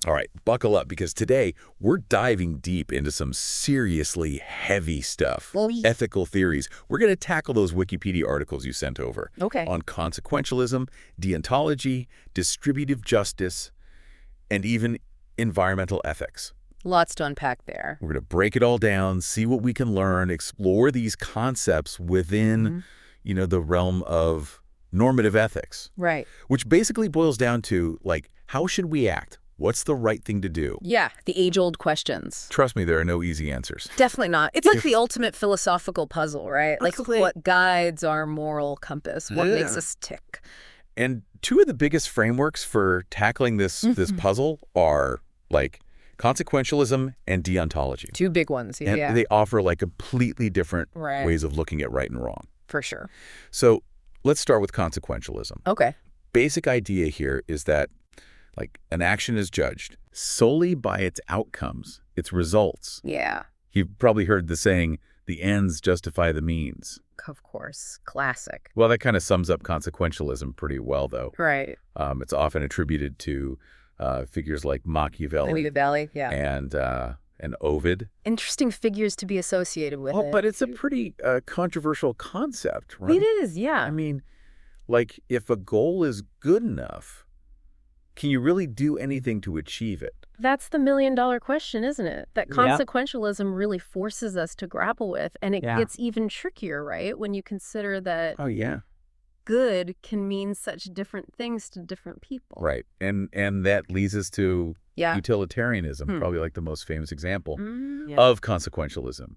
All right, buckle up because today we're diving deep into some seriously heavy stuff. Ethical theories. We're going to tackle those Wikipedia articles you sent over. Okay. On consequentialism, deontology, distributive justice, and even environmental ethics. Lots to unpack there. We're going to break it all down, see what we can learn, explore these concepts within, the realm of normative ethics. Right. Which basically boils down to, like, how should we act? What's the right thing to do? Yeah, the age-old questions. Trust me, there are no easy answers. Definitely not. It's like the ultimate philosophical puzzle, right? Like Exactly. what guides our moral compass, what makes us tick. And two of the biggest frameworks for tackling this puzzle are, like, consequentialism and deontology. Two big ones, And yeah. they offer, like, completely different Right. ways of looking at right and wrong. For sure. So let's start with consequentialism. Okay. Basic idea here is that, like, an action is judged solely by its outcomes, its results. Yeah, You've probably heard the saying, the ends justify the means. of course. Classic. Well, that kind of sums up consequentialism pretty well, though. Right. It's often attributed to figures like Machiavelli Valley, yeah. and Ovid. Interesting figures to be associated with it. But it's a pretty controversial concept, right? It is, yeah. I mean, like, if a goal is good enough, can you really do anything to achieve it? That's the million-dollar question, isn't it? That Yeah. consequentialism really forces us to grapple with. And it Yeah. gets even trickier, right? When you consider that Oh, yeah. good can mean such different things to different people. Right. And that leads us to Yeah. utilitarianism, probably like the most famous example Mm, of consequentialism.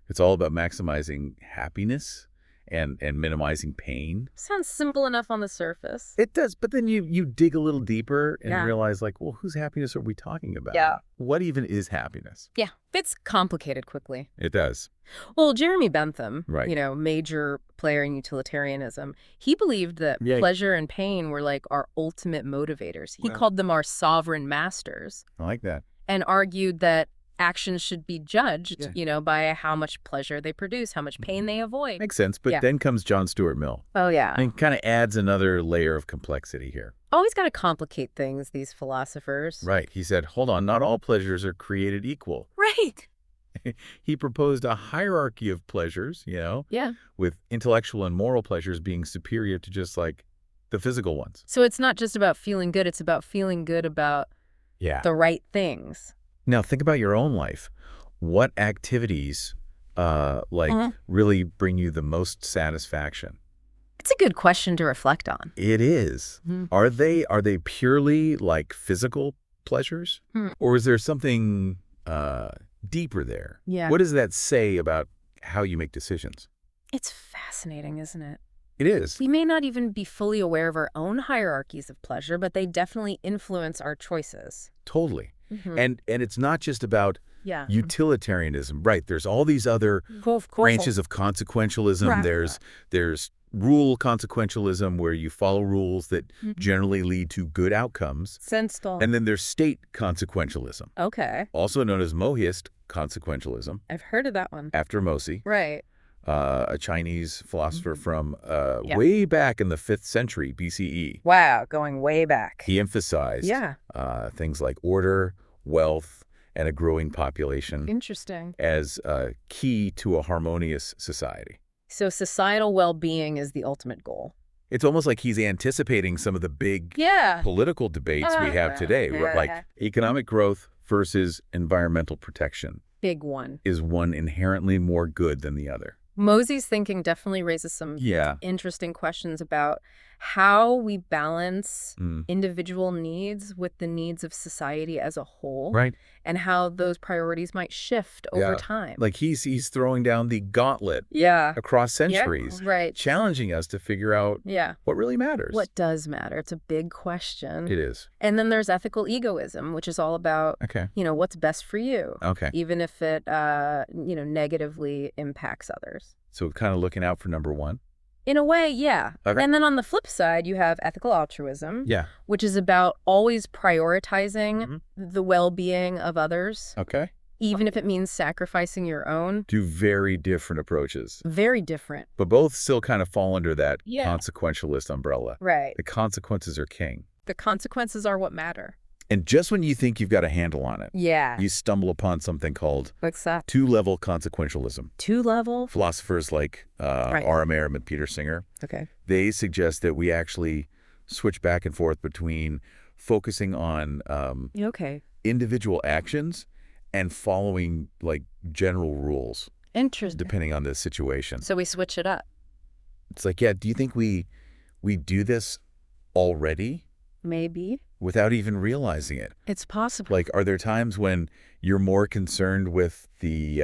It's all about maximizing happiness and minimizing pain. sounds simple enough on the surface. It does, but then you dig a little deeper and Yeah. realize, like, well, whose happiness are we talking about? Yeah. What even is happiness? Yeah, it's complicated quickly. It does. Well, Jeremy Bentham, Right. Major player in utilitarianism, he believed that Yeah. pleasure and pain were like our ultimate motivators. He Wow. called them our sovereign masters I like that. and argued that actions should be judged, Yeah. by how much pleasure they produce, how much pain they avoid. Makes sense. But Yeah. then comes John Stuart Mill. Oh, yeah. And kind of adds another layer of complexity here. Always got to complicate things, these philosophers. Right. He said, hold on, not all pleasures are created equal. Right. He proposed a hierarchy of pleasures, Yeah. with intellectual and moral pleasures being superior to just, like, the physical ones. So it's not just about feeling good, it's about feeling good about Yeah. the right things. Now, think about your own life. What activities, really bring you the most satisfaction? It's a good question to reflect on. It is. Mhm. Are they purely, like, physical pleasures? Hmm. Or is there something deeper there? Yeah. What does that say about how you make decisions? It's fascinating, isn't it? It is. We may not even be fully aware of our own hierarchies of pleasure, but they definitely influence our choices. Totally. Mhm. And it's not just about Yeah. utilitarianism, right? There's all these other branches of consequentialism. Right. There's rule consequentialism, where you follow rules that generally lead to good outcomes. Sensed. And then there's state consequentialism, Okay. also known as Mohist consequentialism, I've heard of that one. after Mosi, Right. a Chinese philosopher from Yeah. way back in the 5th century BCE. Wow, going way back. He emphasized Yeah. things like order, wealth, and a growing population Interesting. as key to a harmonious society. So societal well-being is the ultimate goal. It's almost like he's anticipating some of the big Yeah. political debates we have today, like economic growth versus environmental protection. Big one. Is one inherently more good than the other? Mosey's thinking definitely raises some Yeah. interesting questions about how we balance Mm. individual needs with the needs of society as a whole, Right. and how those priorities might shift over Yeah. time. Like he's throwing down the gauntlet Yeah. across centuries, Right. challenging us to figure out Yeah. what really matters. What does matter? It's a big question. It is. And then there's ethical egoism, which is all about, Okay. what's best for you, Okay. even if it, negatively impacts others. So kind of looking out for number one. In a way, yeah. Okay. And then on the flip side, you have ethical altruism, Yeah. which is about always prioritizing the well-being of others, Okay. even if it means sacrificing your own. Two very different approaches, Very different. but both still kind of fall under that Yeah. consequentialist umbrella. Right. The consequences are king. The consequences are what matter. And just when you think you've got a handle on it, Yeah. you stumble upon something called What's that? two-level consequentialism. Two-level? Philosophers like Right. R.M. Aram and Peter Singer, Okay. they suggest that we actually switch back and forth between focusing on Okay. individual actions and following like general rules, Interesting. depending on the situation. So we switch it up. It's like, yeah, do you think we do this already Maybe. without even realizing it? It's possible. Like, are there times when you're more concerned with the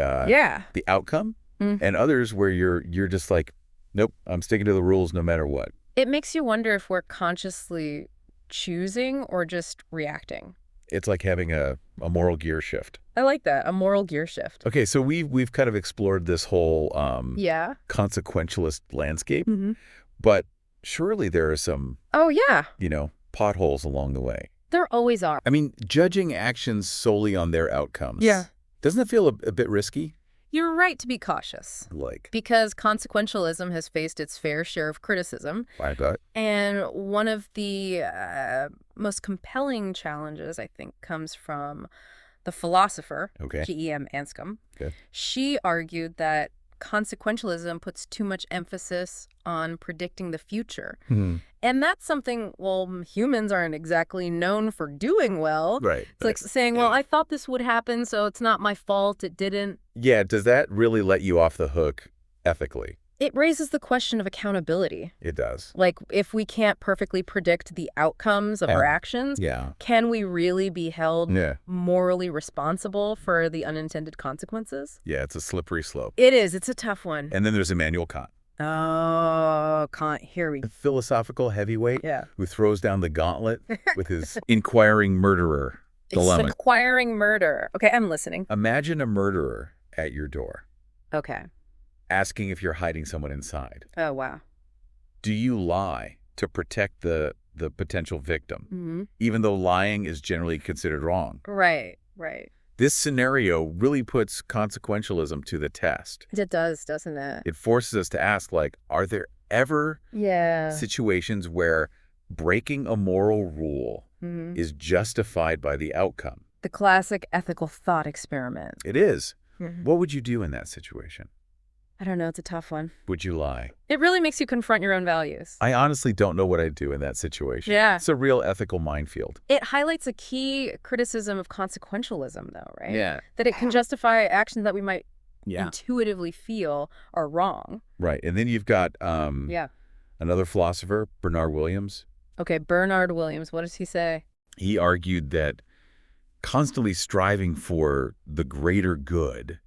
outcome, and others where you're just like, nope, I'm sticking to the rules no matter what? It makes you wonder if we're consciously choosing or just reacting. It's like having a moral gear shift. I like that, a moral gear shift. Okay, so we've kind of explored this whole Yeah. consequentialist landscape, Mm-hmm. but surely there are some, Oh, yeah. potholes along the way. There always are. I mean, judging actions solely on their outcomes. Yeah. Doesn't it feel a bit risky? You're right to be cautious. Like, Because consequentialism has faced its fair share of criticism. I got And one of the most compelling challenges, I think, comes from the philosopher, Okay. G.E.M. Anscombe. Okay. She argued that consequentialism puts too much emphasis on predicting the future. Hmm. And that's something, well, humans aren't exactly known for doing well. Right. It's like saying, well, I thought this would happen, so it's not my fault, it didn't. Yeah, does that really let you off the hook ethically? It raises the question of accountability. It does. Like, if we can't perfectly predict the outcomes of our actions, Yeah. can we really be held Yeah. morally responsible for the unintended consequences? Yeah, it's a slippery slope. It is. It's a tough one. And then there's Immanuel Kant, Oh, Kant. Here we a philosophical heavyweight Yeah. who throws down the gauntlet with his inquiring murderer dilemma. It's acquiring murder. Okay, I'm listening. Imagine a murderer at your door, Okay. asking if you're hiding someone inside. Oh, wow. Do you lie to protect the potential victim, Mm-hmm. even though lying is generally considered wrong? Right, right. This scenario really puts consequentialism to the test. It does, doesn't it? It forces us to ask, like, are there ever Yeah. situations where breaking a moral rule Mm-hmm. is justified by the outcome? The classic ethical thought experiment. It is. Mhm. What would you do in that situation? I don't know. It's a tough one. Would you lie? It really makes you confront your own values. I honestly don't know what I'd do in that situation. Yeah. It's a real ethical minefield. It highlights a key criticism of consequentialism, though, right? Yeah. That it can justify actions that we might Yeah. intuitively feel are wrong. Right. And then you've got Yeah. another philosopher, Bernard Williams. Okay, Bernard Williams, what does he say? He argued that constantly striving for the greater good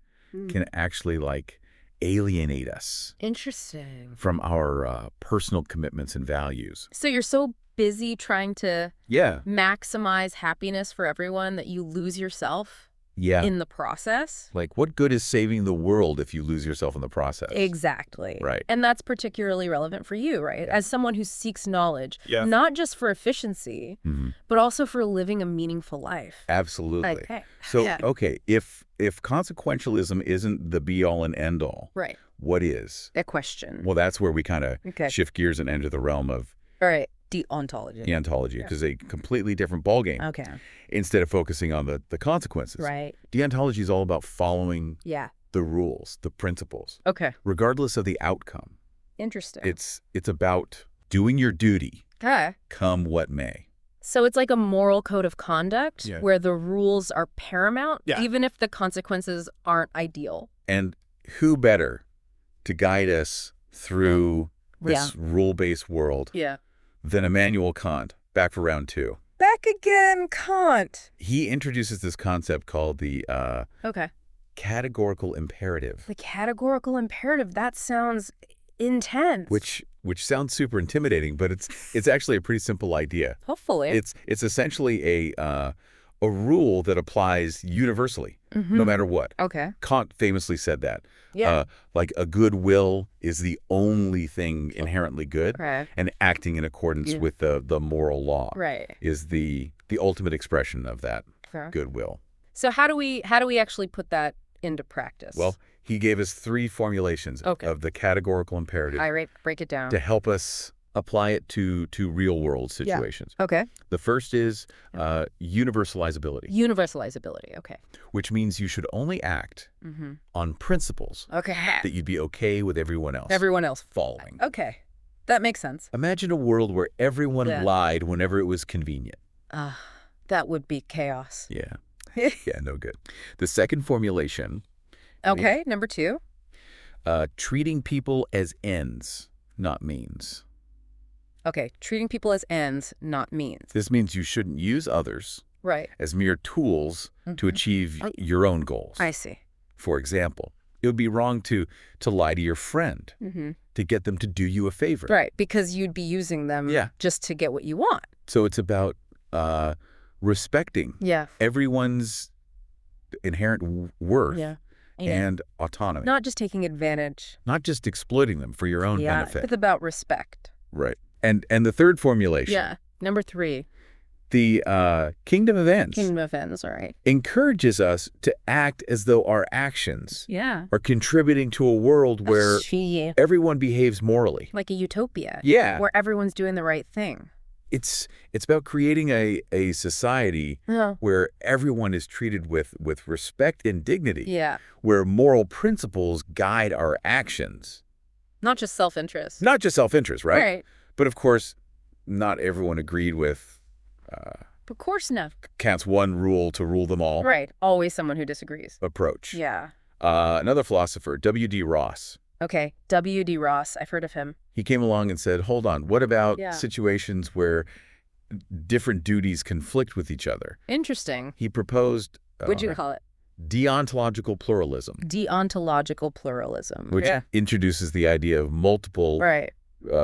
can actually, like, alienate us Interesting. from our personal commitments and values. So you're so busy trying to Yeah. maximize happiness for everyone that you lose yourself Yeah. in the process? Like, what good is saving the world if you lose yourself in the process? Exactly. Right. And that's particularly relevant for you, right? As someone who seeks knowledge, Yeah. not just for efficiency, Mhm. but also for living a meaningful life. Absolutely. Okay. So, Yeah. okay, if consequentialism isn't the be-all and end-all, Right. what is? A question. Well, that's where we kind of Okay. shift gears and enter the realm of All right. Deontology. deontology, which is a completely different ballgame. Okay. Instead of focusing on the consequences. Right. Deontology is all about following Yeah. the rules, the principles, Okay. regardless of the outcome. Interesting. It's about doing your duty, Okay. come what may. So it's like a moral code of conduct Yeah. where the rules are paramount, Yeah. even if the consequences aren't ideal. And who better to guide us through this rule-based world Yeah. than Immanuel Kant, back for round two. Back again, Kant. He introduces this concept called the Okay. categorical imperative, The categorical imperative, that sounds intense. which sounds super intimidating, but it's actually a pretty simple idea. Hopefully. It's essentially a rule that applies universally, no matter what. Okay. Kant famously said that. Yeah. Like a good will is the only thing inherently good, Right. and acting in accordance Yeah. with the moral law Right. is the ultimate expression of that Fair. goodwill. So how do we actually put that into practice? Well, he gave us three formulations Okay. of the categorical imperative All right, break it down. to help us apply it to real-world situations. Okay. The first is universalizability, Universalizability. Okay. which means you should only act on principles Okay. that you'd be okay with everyone else following. Okay. That makes sense. Imagine a world where everyone Yeah. lied whenever it was convenient. That would be chaos. Yeah. Yeah, no good. The second formulation, Okay. Number 2. treating people as ends, not means. Okay. Treating people as ends, not means. This means you shouldn't use others Right. as mere tools to achieve your own goals. I see. For example, it would be wrong to lie to your friend to get them to do you a favor. Right. Because you'd be using them just to get what you want. So it's about respecting everyone's inherent worth and autonomy. Not just taking advantage. Not just exploiting them for your own benefit. It's about respect. Right. And the third formulation. Yeah. Number 3. The kingdom of ends. Kingdom of ends, all right. Encourages us to act as though our actions Yeah. are contributing to a world where everyone behaves morally. Like a utopia. Yeah. Where everyone's doing the right thing. It's about creating a society where everyone is treated with respect and dignity. Yeah. Where moral principles guide our actions. Not just self-interest. Not just self-interest, right? Right. But of course, not everyone agreed with Of course not. Kant's one rule to rule them all. Right. Always someone who disagrees. Approach. Yeah. Another philosopher, W.D. Ross. Okay. W.D. Ross. I've heard of him. He came along and said, hold on, what about situations where different duties conflict with each other? Interesting. He proposed... What'd you call it? Deontological pluralism. Deontological pluralism. Which introduces the idea of multiple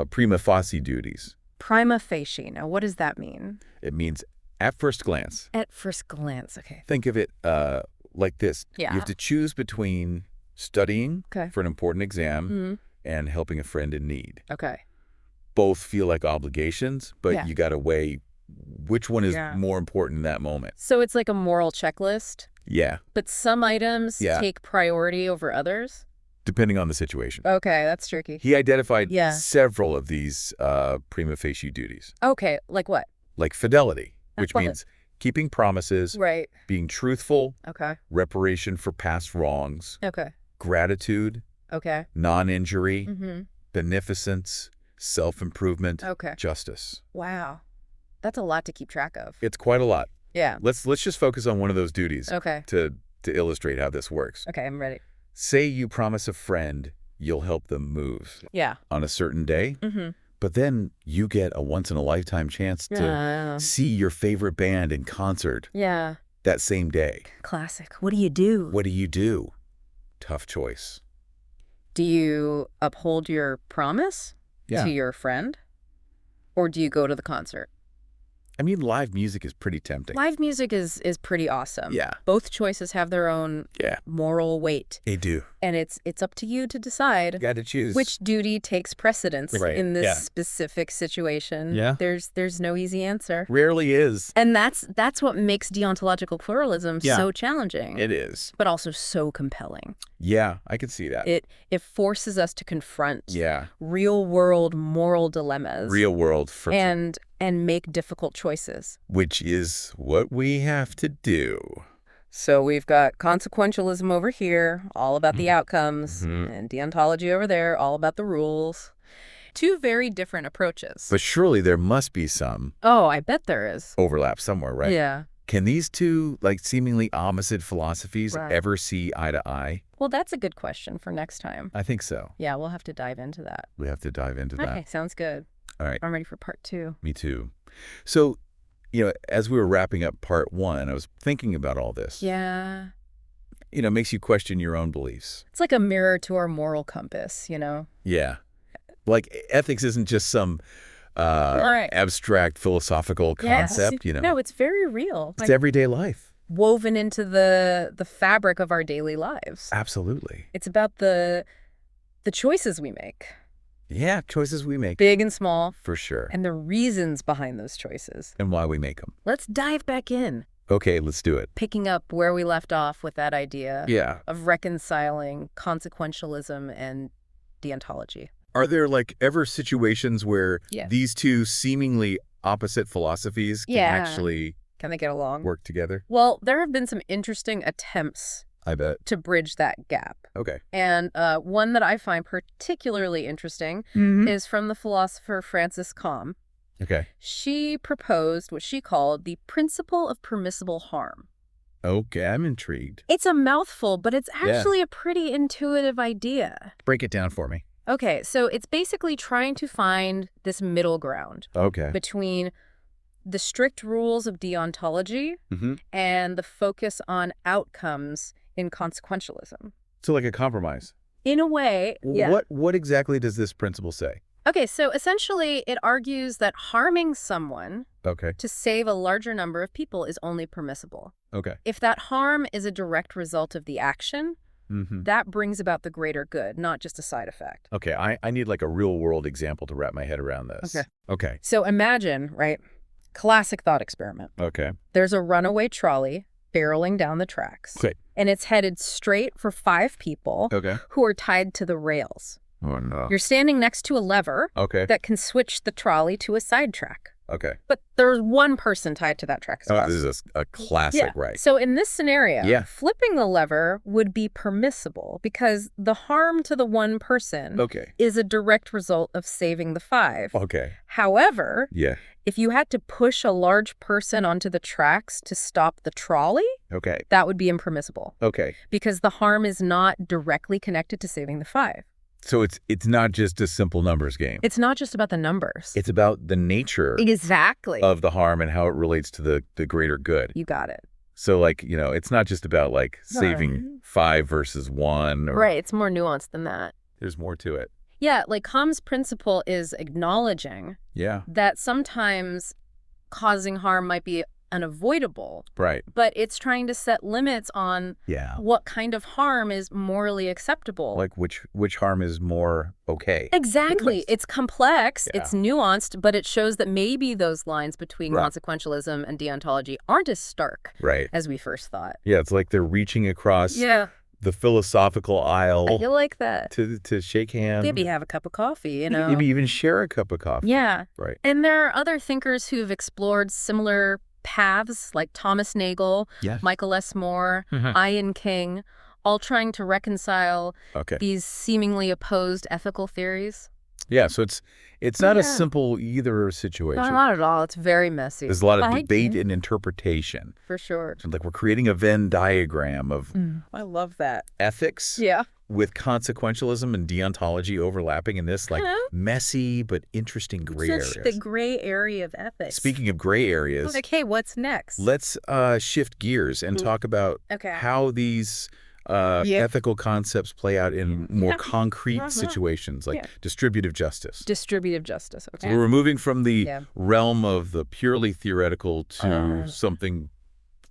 prima facie duties. Prima facie. Now, what does that mean? It means at first glance. At first glance, okay. Think of it like this. Yeah. You have to choose between studying for an important exam and helping a friend in need. Okay. Both feel like obligations, but you got to weigh which one is more important in that moment. So it's like a moral checklist? Yeah. But some items take priority over others? Depending on the situation. Okay, that's tricky. He identified several of these prima facie duties. Okay, like what? Like fidelity, which means keeping promises, being truthful, reparation for past wrongs, gratitude, non-injury, beneficence, self-improvement, justice. Wow. That's a lot to keep track of. It's quite a lot. Yeah. Let's just focus on one of those duties to illustrate how this works. Okay, I'm ready. Say you promise a friend you'll help them move on a certain day, but then you get a once-in-a-lifetime chance to see your favorite band in concert that same day. Classic. What do you do? What do you do? Tough choice. Do you uphold your promise to your friend? Or do you go to the concert? I mean, live music is pretty tempting. Live music is pretty awesome. Yeah. Both choices have their own moral weight. They do. And it's up to you to decide. You got to choose. Which duty takes precedence in this specific situation. Yeah. There's no easy answer. Rarely is. And that's what makes deontological pluralism so challenging. It is. But also so compelling. Yeah, I can see that. It forces us to confront real-world moral dilemmas. Real-world. And make difficult choices. Which is what we have to do. So we've got consequentialism over here, all about the outcomes, and deontology over there, all about the rules. Two very different approaches. But surely there must be some... Oh, I bet there is. ...overlap somewhere, right? Yeah. Can these two, like, seemingly opposite philosophies ever see eye to eye? Well, that's a good question for next time. I think so. Yeah, we'll have to dive into that. We have to dive into that. Okay, sounds good. All right. I'm ready for part 2. Me too. So, as we were wrapping up part 1, I was thinking about all this. Yeah. It makes you question your own beliefs. It's like a mirror to our moral compass, Yeah. Like, ethics isn't just some abstract philosophical concept, No, it's very real. It's everyday life. Woven into the fabric of our daily lives. Absolutely. It's about the choices we make. Yeah, choices we make. Big and small. For sure. And the reasons behind those choices. And why we make them. Let's dive back in. Okay, let's do it. Picking up where we left off with that idea of reconciling consequentialism and deontology. Are there like ever situations where Yeah. these two seemingly opposite philosophies can actually Can they get along? work together? Well, there have been some interesting attempts I bet. to bridge that gap. Okay. And one that I find particularly interesting is from the philosopher Frances Calm. Okay. She proposed what she called the principle of permissible harm. Okay, I'm intrigued. It's a mouthful, but it's actually a pretty intuitive idea. Break it down for me. Okay, so it's basically trying to find this middle ground between the strict rules of deontology and the focus on outcomes in consequentialism. So like a compromise. In a way, yeah. What exactly does this principle say? Okay, so essentially it argues that harming someone to save a larger number of people is only permissible. Okay. If that harm is a direct result of the action, that brings about the greater good, not just a side effect. Okay, I need like a real-world example to wrap my head around this. Okay. So imagine, right, classic thought experiment. Okay. There's a runaway trolley barreling down the tracks. Okay. And it's headed straight for 5 people who are tied to the rails. Oh, no. You're standing next to a lever that can switch the trolley to a sidetrack. Okay. But there's one person tied to that track as well. This is a classic, right? So in this scenario, flipping the lever would be permissible because the harm to the one person is a direct result of saving the 5. Okay. However, if you had to push a large person onto the tracks to stop the trolley, that would be impermissible. Okay. Because the harm is not directly connected to saving the 5. So it's not just a simple numbers game. It's not just about the numbers. It's about the nature of the harm and how it relates to the greater good. You got it. So like, you know, it's not just about like saving 5 versus 1. Right. It's more nuanced than that. There's more to it. Yeah. Like Calm's principle is acknowledging that sometimes causing harm might be unavoidable. Right. But it's trying to set limits on what kind of harm is morally acceptable. Like which harm is more okay. Exactly. It's complex, it's nuanced, but it shows that maybe those lines between consequentialism and deontology aren't as stark as we first thought. Yeah, it's like they're reaching across the philosophical aisle. I feel like that. To shake hands. Maybe have a cup of coffee, you know. Maybe even share a cup of coffee. Yeah. Right. And there are other thinkers who've explored similar paths, like Thomas Nagel, Michael S. Moore, Ian King, all trying to reconcile these seemingly opposed ethical theories. Yeah, so it's not a simple either situation. Not at all. It's very messy. There's a lot of debate and interpretation. For sure. So like we're creating a Venn diagram of I love that. Ethics with consequentialism and deontology overlapping in this like messy but interesting gray areas. The gray area of ethics. Speaking of gray areas, like, hey, what's next? Let's shift gears and talk about how these ethical concepts play out in more concrete situations like distributive justice. Distributive justice, So we're moving from the realm of the purely theoretical to something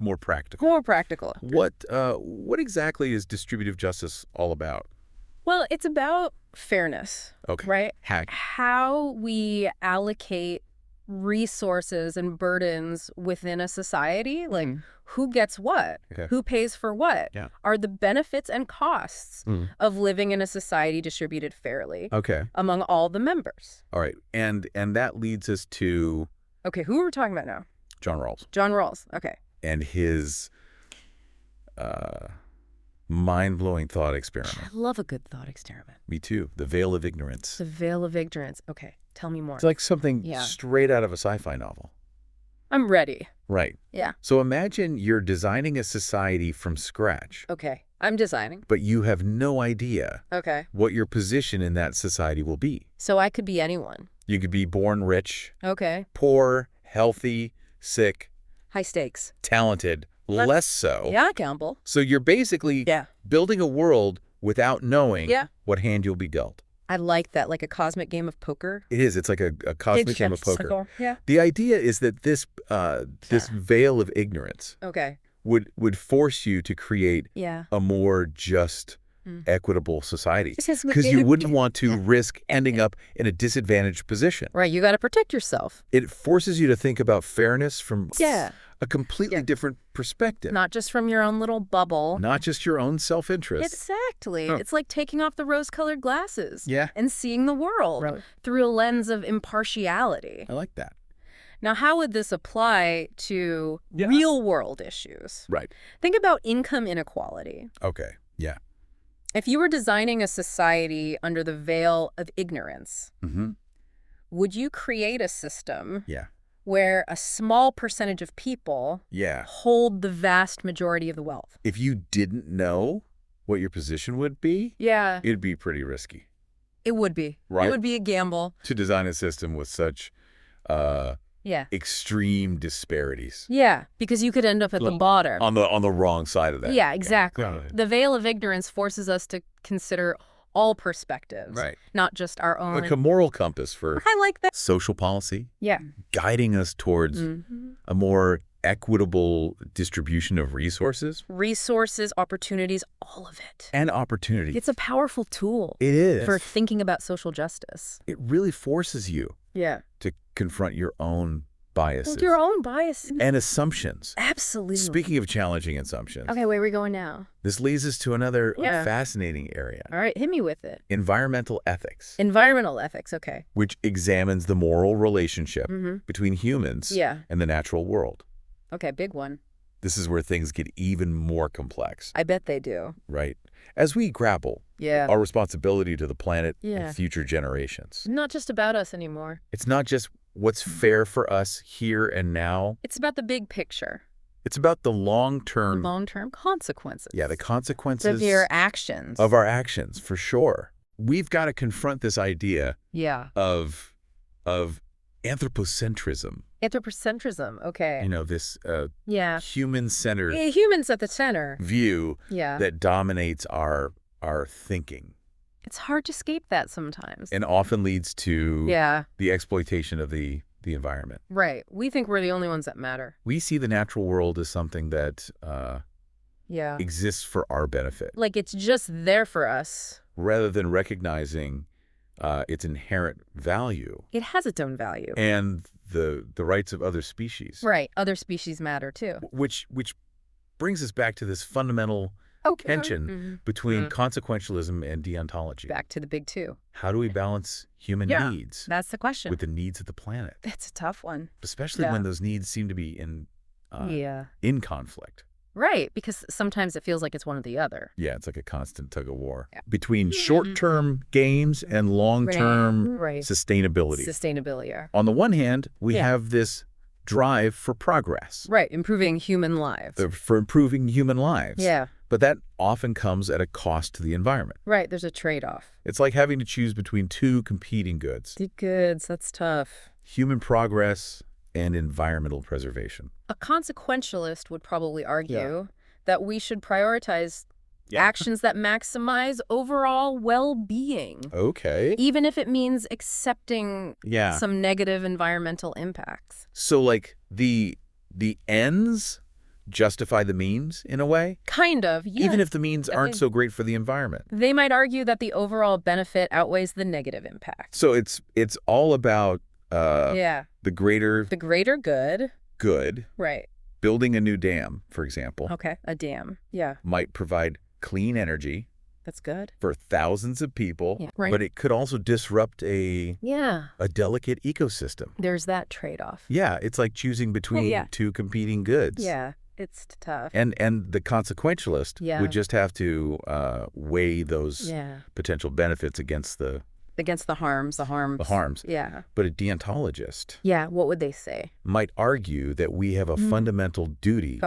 more practical. More practical. What exactly is distributive justice all about? Well, it's about fairness, right? How we allocate resources and burdens within a society, like who gets what, who pays for what, are the benefits and costs of living in a society distributed fairly among all the members. All right, and that leads us to who are we talking about now? John Rawls. John Rawls, and his mind-blowing thought experiment. I love a good thought experiment. Me too. The veil of ignorance. The veil of ignorance. Okay, tell me more. It's like something straight out of a sci-fi novel. I'm ready. Right. Yeah. So imagine you're designing a society from scratch. Okay, I'm designing. But you have no idea what your position in that society will be. So I could be anyone. You could be born rich. Poor, healthy, sick. High stakes. Talented, less so. Yeah, Campbell. So you're basically building a world without knowing what hand you'll be dealt. I like that, like a cosmic game of poker. It is. It's like a cosmic game of poker. Yeah. The idea is that this veil of ignorance would force you to create a more just, equitable society. Because you wouldn't want to risk ending up in a disadvantaged position. Right. You got to protect yourself. It forces you to think about fairness from A completely different perspective. Not just from your own little bubble. Not just your own self-interest. Exactly. It's like taking off the rose-colored glasses. Yeah. And seeing the world through a lens of impartiality. I like that. Now, how would this apply to real-world issues? Right. Think about income inequality. Okay. Yeah. If you were designing a society under the veil of ignorance, would you create a system where a small percentage of people hold the vast majority of the wealth? If you didn't know what your position would be, it'd be pretty risky. It would be. Right? It would be a gamble. To design a system with such extreme disparities. Yeah, because you could end up at the bottom. On the wrong side of that. Yeah, exactly. The veil of ignorance forces us to consider all perspectives, not just our own. Like a moral compass for I like that. Social policy. Yeah. Guiding us towards a more equitable distribution of resources. Resources, opportunities, all of it. And opportunity. It's a powerful tool. It is. For thinking about social justice. It really forces you to confront your own biases. Your own biases. And assumptions. Absolutely. Speaking of challenging assumptions. Okay, where are we going now? This leads us to another fascinating area. All right, hit me with it. Environmental ethics. Environmental ethics, okay. Which examines the moral relationship between humans and the natural world. Okay, big one. This is where things get even more complex. I bet they do. Right. As we grapple our responsibility to the planet and future generations. Not just about us anymore. It's not just what's fair for us here and now. It's about the big picture. It's about the long-term... Long-term consequences. Yeah, the consequences... Of your actions. Of our actions, for sure. We've got to confront this idea of anthropocentrism. Anthropocentrism, okay. You know, this human-centered... humans at the center. ...view that dominates our thinking. It's hard to escape that sometimes. And often leads to the exploitation of the environment. Right. We think we're the only ones that matter. We see the natural world as something that exists for our benefit. Like it's just there for us. Rather than recognizing its inherent value. It has its own value. And the rights of other species. Right. Other species matter too. Which brings us back to this fundamental tension between consequentialism and deontology. Back to the big two. How do we balance human needs? That's the question. With the needs of the planet? That's a tough one. Especially when those needs seem to be in conflict. Right, because sometimes it feels like it's one or the other. Yeah, it's like a constant tug of war between short-term gains and long-term sustainability. Sustainability. On the one hand, we have this drive for progress. Right, improving human lives. For improving human lives. Yeah. But that often comes at a cost to the environment. Right, there's a trade-off. It's like having to choose between two competing goods. The goods, that's tough. Human progress and environmental preservation. A consequentialist would probably argue that we should prioritize actions that maximize overall well-being. Okay. Even if it means accepting some negative environmental impacts. So like the ends justify the means in a way? Kind of, yeah. Even if the means aren't so great for the environment. They might argue that the overall benefit outweighs the negative impact. So it's all about the greater good. Good. Right. Building a new dam, for example. Okay, a dam. Yeah. Might provide clean energy. That's good. For thousands of people. Yeah. Right. But it could also disrupt a delicate ecosystem. There's that trade-off. Yeah, it's like choosing between two competing goods. Yeah, it's tough. And the consequentialist would just have to weigh those potential benefits against the harms. The harms. Yeah. But a deontologist. Yeah, what would they say? Might argue that we have a fundamental duty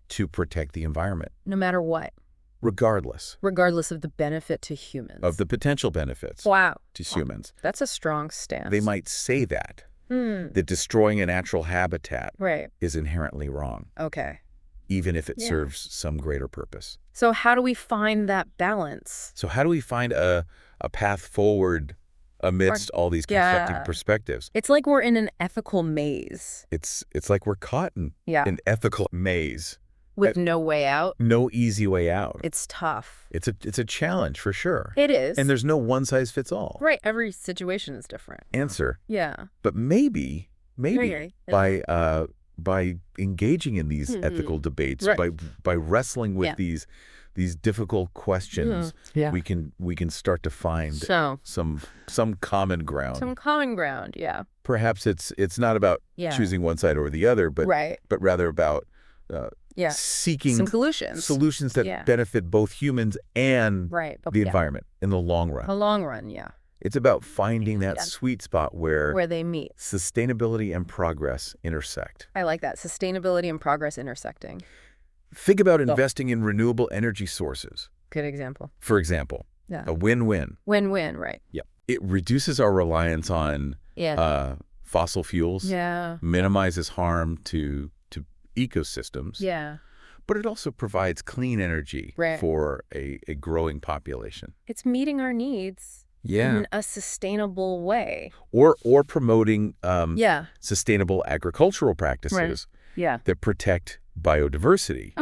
to protect the environment. No matter what. Regardless. Regardless of the benefit to humans. Of the potential benefits. Wow. To humans. That's a strong stance. They might say that. That destroying a natural habitat is inherently wrong. Okay. Even if it serves some greater purpose. So how do we find that balance? So how do we find a path forward amidst all these conflicting perspectives? It's like we're in an ethical maze. It's like we're caught in an ethical maze. With no way out? No easy way out. It's tough. It's a challenge for sure. It is. And there's no one size fits all. Right. Every situation is different. Answer. Yeah. But maybe by by engaging in these ethical debates, by wrestling with these difficult questions, we can start to find some common ground. Some common ground, yeah. Perhaps it's not about choosing one side or the other, but rather about seeking some solutions that benefit both humans and the environment in the long run. The long run, yeah. It's about finding that sweet spot where they meet. Sustainability and progress intersect. I like that. Sustainability and progress intersecting. Think about investing in renewable energy sources. Good example. For example, a win-win. Win-win, right. Yep. It reduces our reliance on fossil fuels, minimizes harm to ecosystems, but it also provides clean energy for a growing population. It's meeting our needs in a sustainable way. Or promoting sustainable agricultural practices that protect biodiversity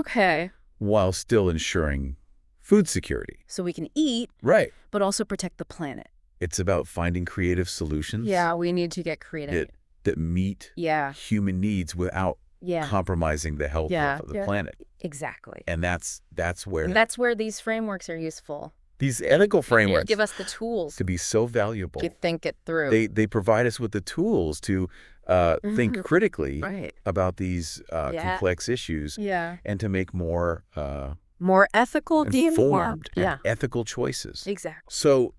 while still ensuring food security. So we can eat, but also protect the planet. It's about finding creative solutions. Yeah, we need to get creative. That meet human needs without compromising the health of the planet. Exactly. And that's where these frameworks are useful. These ethical frameworks give us the tools to be so valuable. To think it through. They provide us with the tools to think critically about these complex issues and to make more ethical, informed, ethical choices. Exactly. So,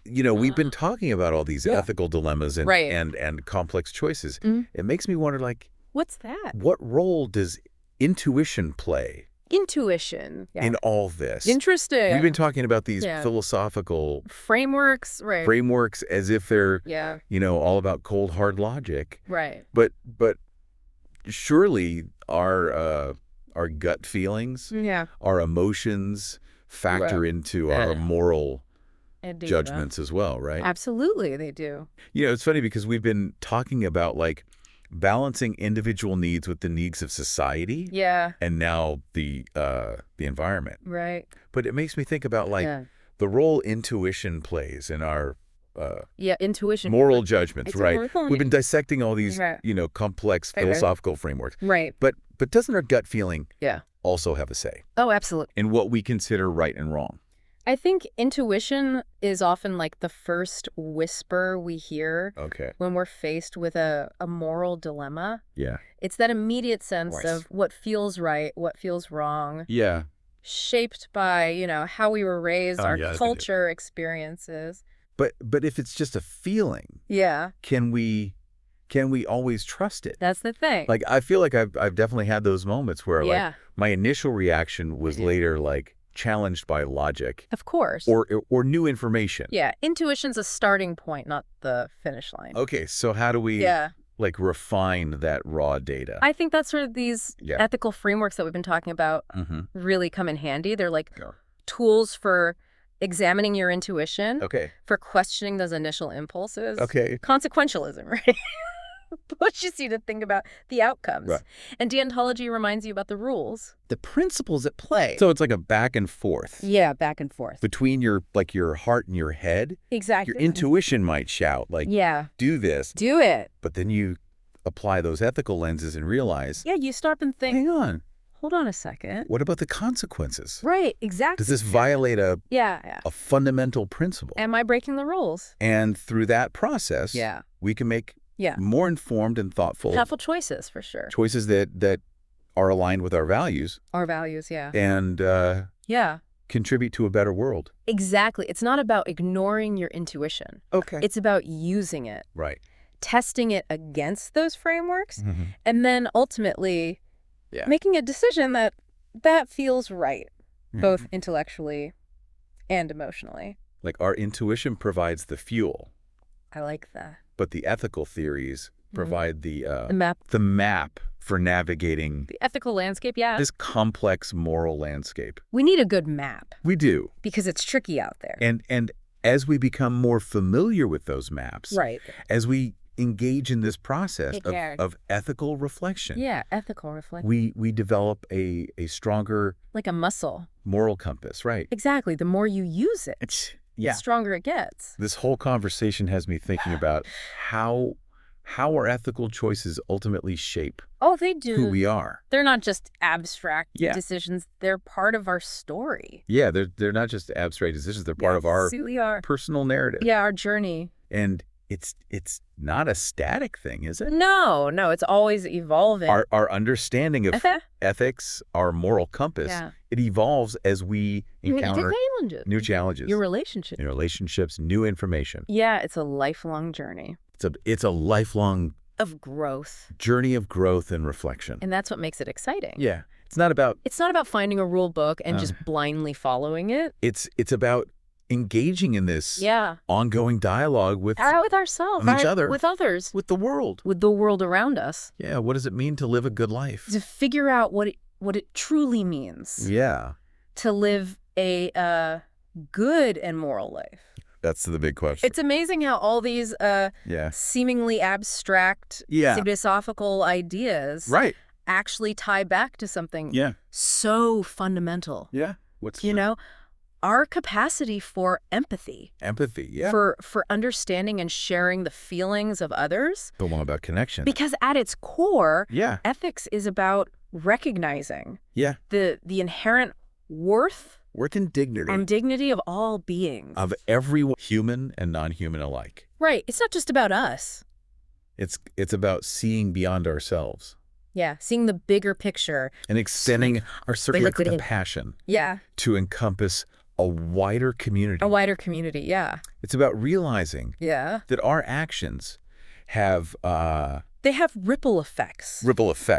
we've been talking about all these ethical dilemmas and complex choices. It makes me wonder, what's that? What role does intuition play? Intuition. In all this. Interesting. We've been talking about these philosophical frameworks, frameworks as if they're, all about cold, hard logic. Right. But surely our gut feelings, our emotions factor into our moral judgments as well, right? Absolutely, they do. It's funny because we've been talking about balancing individual needs with the needs of society. And now the environment. Right. But it makes me think about the role intuition plays in our intuition. Moral judgments, right? We've been dissecting all these, complex philosophical frameworks. Right. But doesn't our gut feeling also have a say? Oh, absolutely. In what we consider right and wrong? I think intuition is often the first whisper we hear when we're faced with a moral dilemma. Yeah. It's that immediate sense of what feels right, what feels wrong. Yeah. Shaped by, how we were raised, our culture, experiences. But if it's just a feeling, can we always trust it? That's the thing. I feel like I've definitely had those moments where my initial reaction was later challenged by logic. Of course. Or new information. Yeah. Intuition's a starting point, not the finish line. Okay. So how do we refine that raw data? I think that's where these ethical frameworks that we've been talking about really come in handy. They're tools for examining your intuition, for questioning those initial impulses. Consequentialism, right? Pushes you to think about the outcomes. Right. And deontology reminds you about the rules. The principles at play. So it's like a back and forth. Yeah, back and forth. Between your heart and your head. Exactly. Your intuition might shout, do this. Do it. But then you apply those ethical lenses and realize. Yeah, you stop and think. Hang on. Hold on a second. What about the consequences? Right, exactly. Does this violate a fundamental principle? Am I breaking the rules? And through that process, we can make more informed and thoughtful choices, for sure. Choices that are aligned with our values. Our values, and contribute to a better world. Exactly. It's not about ignoring your intuition. Okay. It's about using it. Right. Testing it against those frameworks, and then ultimately making a decision that feels right, both intellectually and emotionally. Our intuition provides the fuel. I like that. But the ethical theories provide the map for navigating the ethical landscape, this complex moral landscape. We need a good map. We do. Because it's tricky out there. And as we become more familiar with those maps, as we engage in this process of ethical reflection. Yeah, ethical reflection. We develop a stronger... Like a muscle. Moral compass, right. Exactly. The more you use it. The stronger it gets. This whole conversation has me thinking about how how our ethical choices ultimately shape they do. Who we are. They're not just abstract decisions. They're part of our story. Yeah, they're not just abstract decisions. They're part of our personal narrative. Yeah, our journey. And it's not a static thing, is it? No, it's always evolving. Our understanding of ethics, our moral compass, it evolves as we encounter new challenges. Your relationships. New information. Yeah, it's a lifelong journey. It's a lifelong journey of growth and reflection. And that's what makes it exciting. Yeah. It's not about finding a rule book and just blindly following it. It's about engaging in this ongoing dialogue with ourselves, each other, with others, with the world around us. Yeah, what does it mean to live a good life? To figure out what it truly means. Yeah. To live a good and moral life. That's the big question. It's amazing how all these seemingly abstract philosophical ideas actually tie back to something so fundamental. Yeah. Our capacity for empathy. Empathy, yeah. For understanding and sharing the feelings of others. The one about connection. Because at its core, ethics is about recognizing the inherent worth and dignity of all beings. Of everyone, human and non-human alike. Right. It's not just about us. It's about seeing beyond ourselves. Yeah, seeing the bigger picture. And extending our circle of compassion to encompass a wider community. A wider community, yeah. It's about realizing that our actions have they have ripple effects.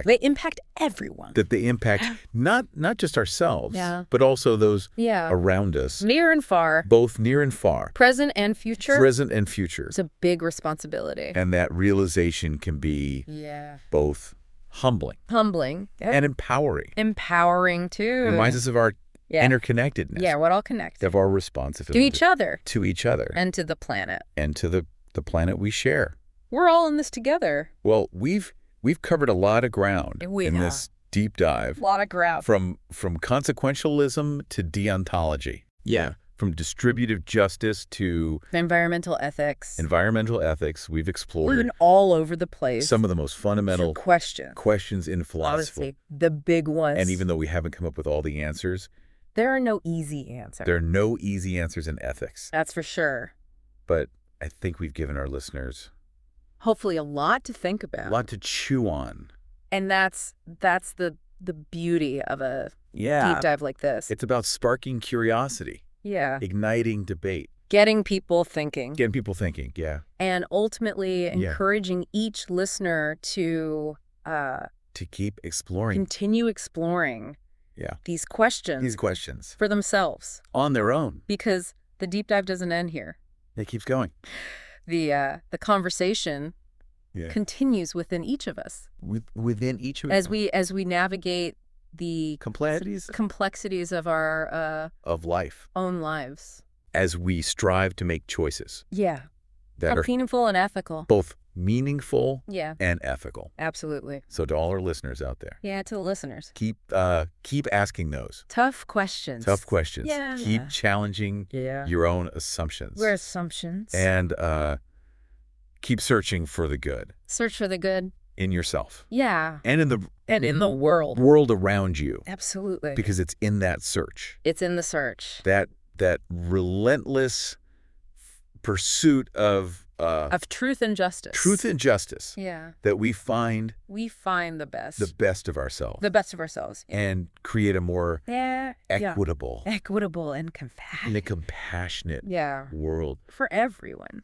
They impact everyone. That they impact not just ourselves, but also those around us. Near and far. Both near and far. Present and future. It's a big responsibility. And that realization can be both humbling. And empowering. Empowering, too. It reminds us of our interconnectedness. Yeah, we're all connected. Of our responsibility. To each other. To each other. And to the planet. And to the planet we share. We're all in this together. Well, we've covered a lot of ground in this deep dive. A lot of ground. From consequentialism to deontology. Yeah. From distributive justice to environmental ethics. We've explored. We've been all over the place. Some of the most fundamental questions in philosophy. Honestly, the big ones. And even though we haven't come up with all the answers, there are no easy answers. There are no easy answers in ethics. That's for sure. But I think we've given our listeners hopefully a lot to think about. A lot to chew on. And that's the beauty of a deep dive like this. It's about sparking curiosity. Yeah. Igniting debate. Getting people thinking. Yeah. And ultimately encouraging each listener to keep exploring. Continue exploring these questions. For themselves. On their own. Because the deep dive doesn't end here. It keeps going. The conversation continues within each of us. Within each of us. As we navigate the complexities of our of life. Own lives. As we strive to make choices. Yeah. That are meaningful and ethical. Both meaningful and ethical. Absolutely. So to all our listeners out there. Yeah, to the listeners. Keep asking those. Tough questions. Yeah. Keep challenging your own assumptions. We're assumptions. And keep searching for the good. Search for the good. In yourself. Yeah. And in the world. World around you. Absolutely. Because it's in that search. It's in the search. That relentless pursuit of truth and justice. Truth and justice. Yeah. That we find the best. The best of ourselves. The best of ourselves. Yeah. And create a more equitable. Equitable and compassionate. compassionate world. For everyone.